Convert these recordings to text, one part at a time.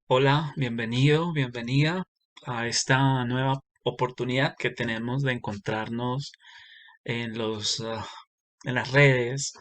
Hola, bienvenido, bienvenida a esta nueva oportunidad que tenemos de encontrarnos en en las redes,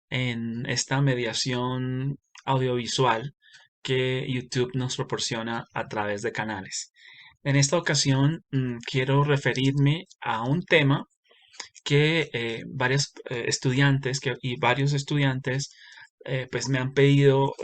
en esta mediación audiovisual que YouTube nos proporciona a través de canales. En esta ocasión, quiero referirme a un tema que varios estudiantes y varios estudiantes pues me han pedido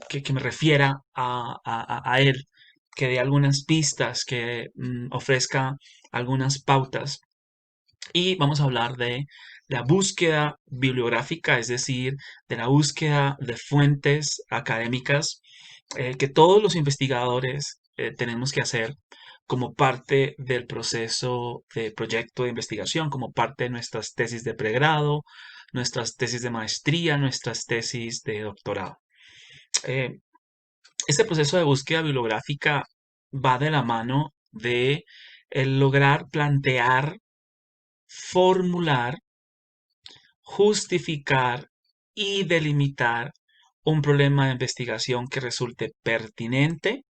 que me refiera a él, que dé algunas pistas, que ofrezca algunas pautas. Y vamos a hablar de la búsqueda bibliográfica, es decir, de la búsqueda de fuentes académicas que todos los investigadores tenemos que hacer como parte del proceso de proyecto de investigación, como parte de nuestras tesis de pregrado, nuestras tesis de maestría, nuestras tesis de doctorado. Eh, este proceso de búsqueda bibliográfica va de la mano de el lograr plantear, formular, justificar y delimitar un problema de investigación que resulte pertinente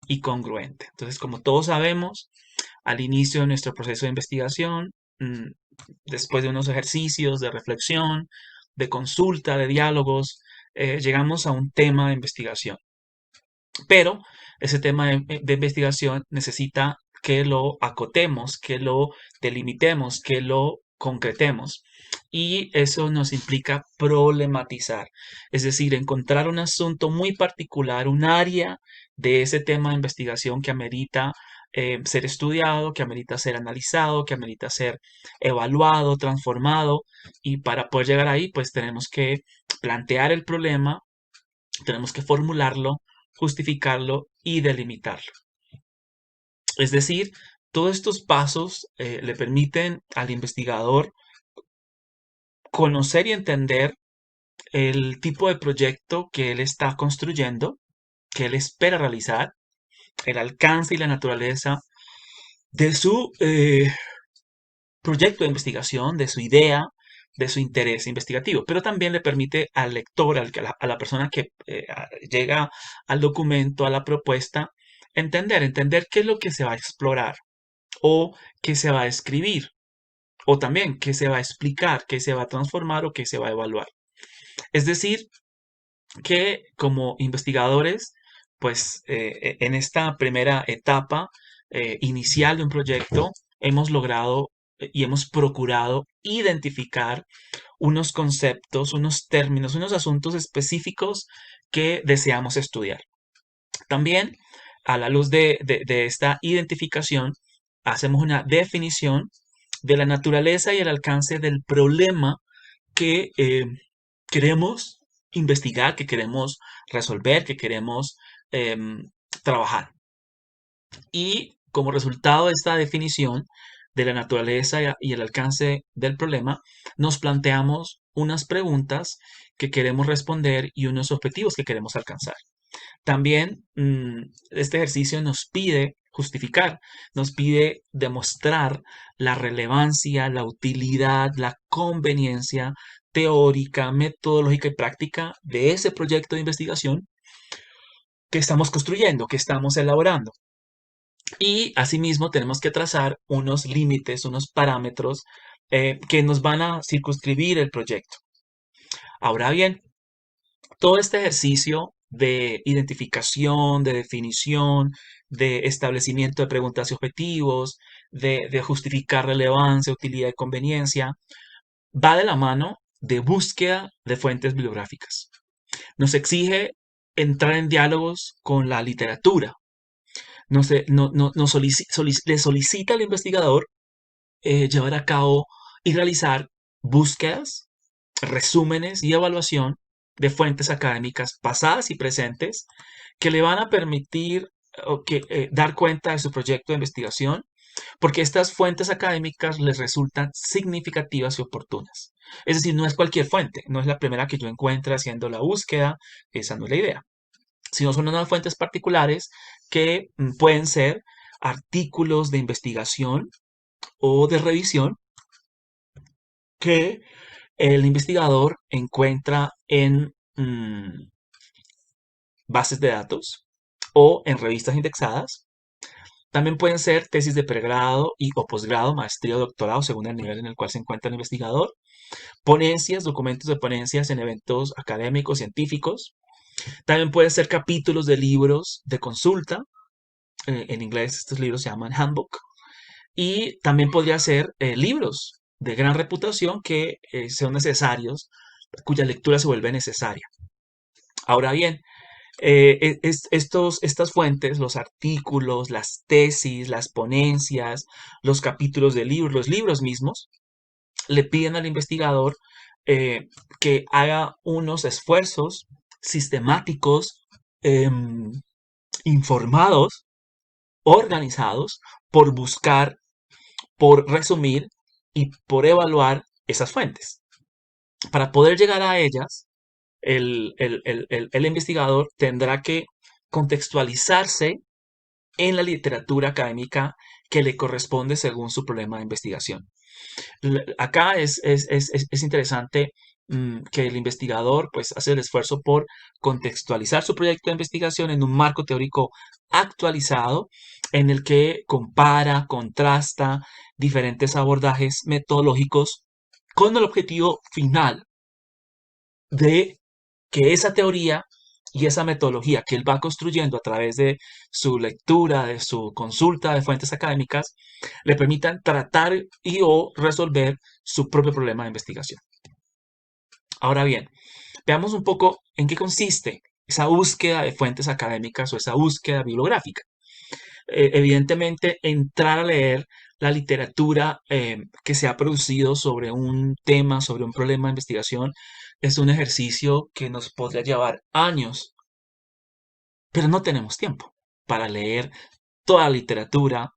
y congruente. Entonces, como todos sabemos, al inicio de nuestro proceso de investigación, después de unos ejercicios de reflexión, de consulta, de diálogos, llegamos a un tema de investigación. Pero ese tema de investigación necesita que lo acotemos, que lo delimitemos, que lo concretemos. Y eso nos implica problematizar, es decir, encontrar un asunto muy particular, un área de ese tema de investigación que amerita ser estudiado, que amerita ser analizado, que amerita ser evaluado, transformado. Y para poder llegar ahí, pues tenemos que plantear el problema, tenemos que formularlo, justificarlo y delimitarlo. Es decir, todos estos pasos le permiten al investigador conocer y entender el tipo de proyecto que él está construyendo, que él espera realizar, el alcance y la naturaleza de su proyecto de investigación, de su idea, de su interés investigativo, pero también le permite al lector, a la persona que llega al documento, a la propuesta, entender qué es lo que se va a explorar o qué se va a escribir o también qué se va a explicar, qué se va a transformar o qué se va a evaluar. Es decir, que como investigadores, pues en esta primera etapa inicial de un proyecto, hemos logrado y hemos procurado identificar unos conceptos, unos términos, unos asuntos específicos que deseamos estudiar. También, a la luz de esta identificación, hacemos una definición de la naturaleza y el alcance del problema que queremos investigar, que queremos resolver, que queremos trabajar. Y como resultado de esta definición de la naturaleza y el alcance del problema, nos planteamos unas preguntas que queremos responder y unos objetivos que queremos alcanzar. También este ejercicio nos pide justificar, nos pide demostrar la relevancia, la utilidad, la conveniencia teórica, metodológica y práctica de ese proyecto de investigación que estamos construyendo, que estamos elaborando. Y asimismo tenemos que trazar unos límites, unos parámetros que nos van a circunscribir el proyecto. Ahora bien, todo este ejercicio de identificación, de definición, de establecimiento de preguntas y objetivos, de justificar relevancia, utilidad y conveniencia, va de la mano de búsqueda de fuentes bibliográficas. Nos exige entrar en diálogos con la literatura. Le solicita al investigador llevar a cabo y realizar búsquedas, resúmenes y evaluación de fuentes académicas pasadas y presentes que le van a permitir dar cuenta de su proyecto de investigación, porque estas fuentes académicas les resultan significativas y oportunas. Es decir, no es cualquier fuente, no es la primera que yo encuentre haciendo la búsqueda, esa no es la idea, sino son unas fuentes particulares que pueden ser artículos de investigación o de revisión que el investigador encuentra en bases de datos, o en revistas indexadas. También pueden ser tesis de pregrado y o posgrado, maestría o doctorado, según el nivel en el cual se encuentra el investigador. Ponencias, documentos de ponencias en eventos académicos, científicos. También pueden ser capítulos de libros de consulta. En inglés estos libros se llaman handbook. Y también podría ser libros de gran reputación que son necesarios, cuya lectura se vuelve necesaria. Ahora bien, estas fuentes, los artículos, las tesis, las ponencias, los capítulos de libros, los libros mismos, le piden al investigador que haga unos esfuerzos sistemáticos, em, informados, organizados, por buscar, por resumir y por evaluar esas fuentes. Para poder llegar a ellas, el investigador tendrá que contextualizarse en la literatura académica que le corresponde según su problema de investigación. Acá es interesante que el investigador pues hace el esfuerzo por contextualizar su proyecto de investigación en un marco teórico actualizado en el que compara, contrasta diferentes abordajes metodológicos con el objetivo final de que esa teoría y esa metodología que él va construyendo a través de su lectura, de su consulta de fuentes académicas, le permitan tratar y o resolver su propio problema de investigación. Ahora bien, veamos un poco en qué consiste esa búsqueda de fuentes académicas o esa búsqueda bibliográfica. Evidentemente, entrar a leer la literatura que se ha producido sobre un tema, sobre un problema de investigación, es un ejercicio que nos podría llevar años, pero no tenemos tiempo para leer toda la literatura.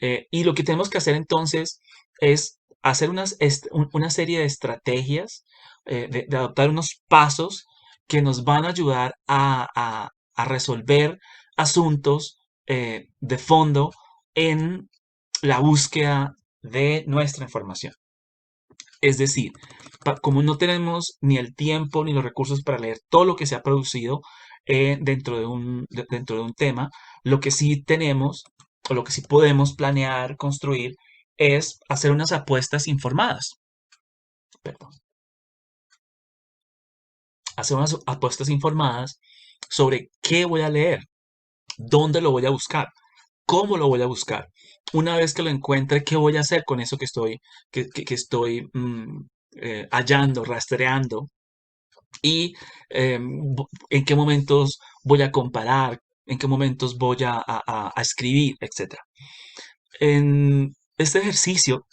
Y lo que tenemos que hacer entonces es hacer una serie de estrategias, de adoptar unos pasos que nos van a ayudar a resolver asuntos de fondo en la búsqueda de nuestra información. Es decir, como no tenemos ni el tiempo ni los recursos para leer todo lo que se ha producido dentro de un tema, lo que sí tenemos o lo que sí podemos planear, construir, es hacer unas apuestas informadas. Perdón. Hacer unas apuestas informadas sobre qué voy a leer, dónde lo voy a buscar, cómo lo voy a buscar. Una vez que lo encuentre, ¿qué voy a hacer con eso que estoy hallando, rastreando? Y en qué momentos voy a comparar, en qué momentos voy a escribir, etcétera. En este ejercicio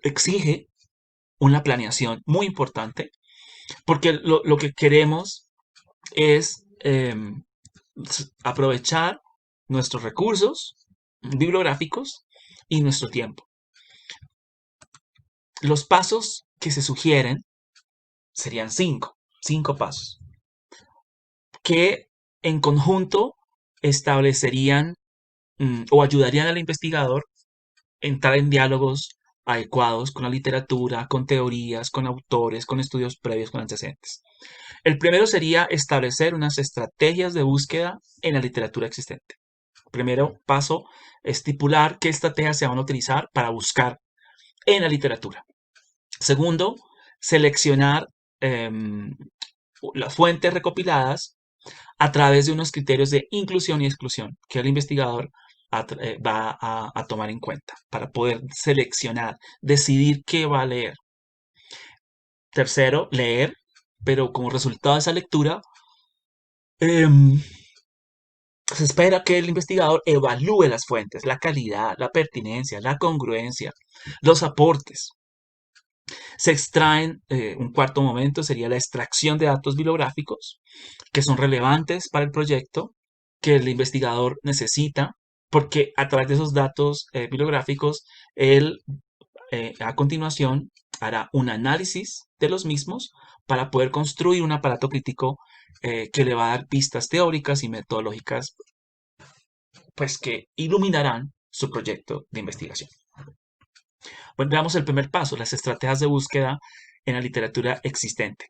exige una planeación muy importante porque lo que queremos es aprovechar nuestros recursos bibliográficos y nuestro tiempo. Los pasos que se sugieren serían cinco pasos, que en conjunto establecerían o ayudarían al investigador a entrar en diálogos adecuados con la literatura, con teorías, con autores, con estudios previos, con antecedentes. El primero sería establecer unas estrategias de búsqueda en la literatura existente. Primero paso, estipular qué estrategias se van a utilizar para buscar en la literatura. Segundo, seleccionar las fuentes recopiladas a través de unos criterios de inclusión y exclusión que el investigador va a tomar en cuenta para poder seleccionar, decidir qué va a leer. Tercero, leer, pero como resultado de esa lectura, em, se espera que el investigador evalúe las fuentes, la calidad, la pertinencia, la congruencia, los aportes. Se extraen, un cuarto momento sería la extracción de datos bibliográficos que son relevantes para el proyecto, que el investigador necesita, porque a través de esos datos bibliográficos, él a continuación hará un análisis de los mismos para poder construir un aparato crítico que le va a dar pistas teóricas y metodológicas pues que iluminarán su proyecto de investigación. Bueno, veamos el primer paso, las estrategias de búsqueda en la literatura existente.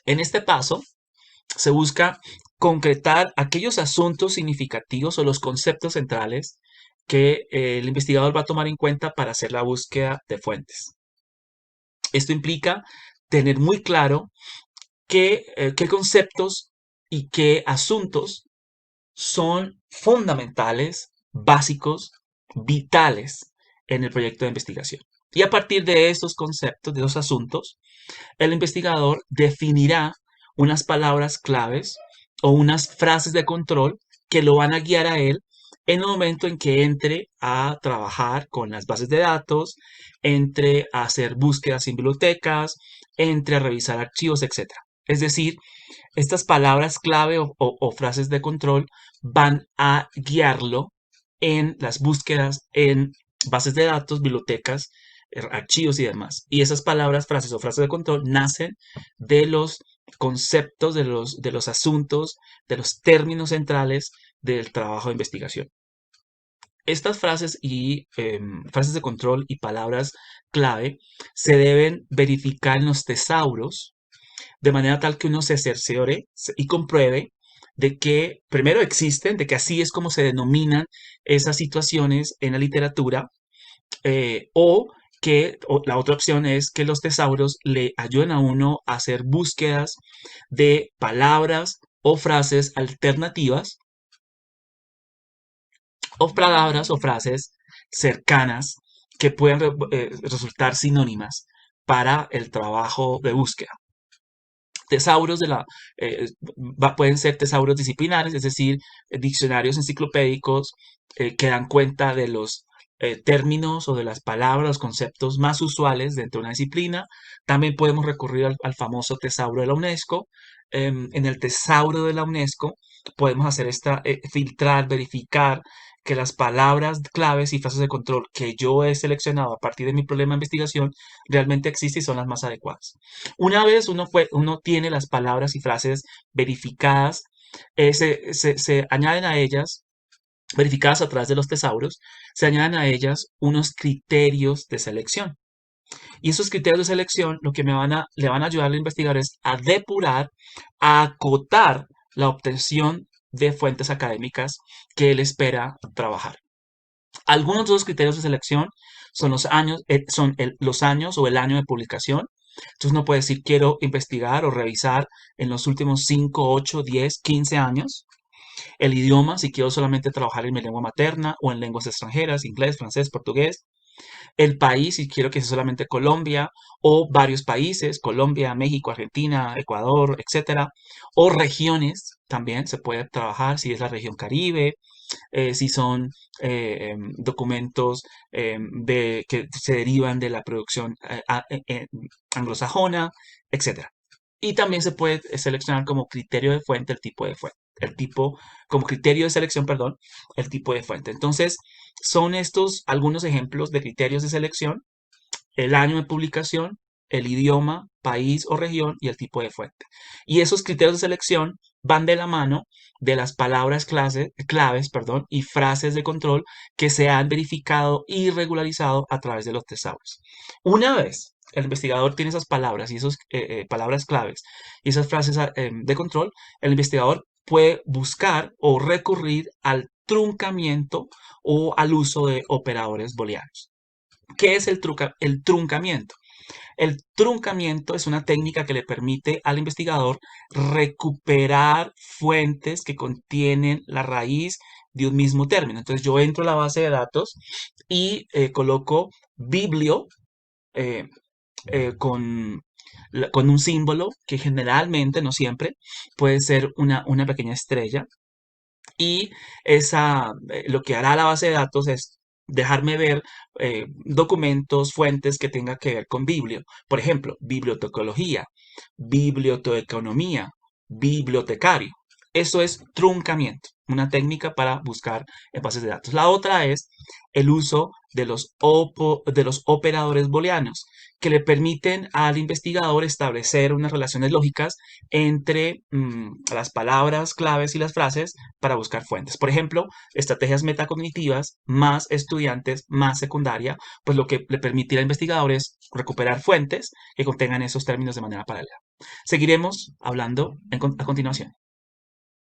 En este paso, Se busca concretar aquellos asuntos significativos o los conceptos centrales que el investigador va a tomar en cuenta para hacer la búsqueda de fuentes. Esto implica tener muy claro qué conceptos y qué asuntos son fundamentales, básicos, vitales en el proyecto de investigación. Y a partir de estos conceptos, de esos asuntos, el investigador definirá unas palabras claves o unas frases de control que lo van a guiar a él en el momento en que entre a trabajar con las bases de datos, entre a hacer búsquedas en bibliotecas, entre a revisar archivos, etcétera. Es decir, estas palabras clave o frases de control van a guiarlo en las búsquedas en bases de datos, bibliotecas, archivos y demás. Y esas palabras, frases o frases de control nacen de los conceptos, de los asuntos, de los términos centrales del trabajo de investigación. Estas frases y frases de control y palabras clave se deben verificar en los tesauros de manera tal que uno se cerciore y compruebe de que primero existen, de que así es como se denominan esas situaciones en la literatura, o que la otra opción es que los tesauros le ayuden a uno a hacer búsquedas de palabras o frases alternativas o palabras o frases cercanas que puedan resultar sinónimas para el trabajo de búsqueda. Tesauros pueden ser tesauros disciplinares, es decir, diccionarios enciclopédicos que dan cuenta de los términos o de las palabras, los conceptos más usuales dentro de una disciplina. También podemos recurrir al famoso tesauro de la UNESCO. En el tesauro de la UNESCO podemos hacer filtrar, verificar que las palabras claves y frases de control que yo he seleccionado a partir de mi problema de investigación realmente existen y son las más adecuadas. Una vez uno tiene las palabras y frases verificadas, se añaden a ellas, verificadas a través de los tesauros, se añaden a ellas unos criterios de selección. Y esos criterios de selección lo que le van a ayudar al investigador es a depurar, a acotar la obtención de fuentes académicas que él espera trabajar. Algunos de los criterios de selección son los años o el año de publicación. Entonces uno puede decir, quiero investigar o revisar en los últimos 5, 8, 10, 15 años. El idioma, si quiero solamente trabajar en mi lengua materna o en lenguas extranjeras, inglés, francés, portugués. El país, si quiero que sea solamente Colombia o varios países, Colombia, México, Argentina, Ecuador, etcétera. O regiones, también se puede trabajar si es la región Caribe, si son documentos que se derivan de la producción anglosajona, etcétera. Y también se puede seleccionar como criterio de fuente el tipo de fuente. Como criterio de selección, perdón, el tipo de fuente. Entonces, son estos algunos ejemplos de criterios de selección: el año de publicación, el idioma, país o región y el tipo de fuente. Y esos criterios de selección van de la mano de las palabras claves, perdón, y frases de control que se han verificado y regularizado a través de los tesauros. Una vez el investigador tiene esas palabras y esas palabras claves y esas frases de control, el investigador puede buscar o recurrir al truncamiento o al uso de operadores booleanos. ¿Qué es el truncamiento? El truncamiento es una técnica que le permite al investigador recuperar fuentes que contienen la raíz de un mismo término. Entonces yo entro a la base de datos y coloco biblio eh, con un símbolo que generalmente, no siempre, puede ser una pequeña estrella. Y lo que hará la base de datos es dejarme ver documentos, fuentes que tengan que ver con biblio. Por ejemplo, bibliotecología, biblioteconomía, bibliotecario. Eso es truncamiento, una técnica para buscar en bases de datos. La otra es el uso de los operadores booleanos, que le permiten al investigador establecer unas relaciones lógicas entre las palabras claves y las frases para buscar fuentes. Por ejemplo, estrategias metacognitivas más estudiantes más secundaria, pues lo que le permite al investigador es recuperar fuentes que contengan esos términos de manera paralela. Seguiremos hablando a continuación.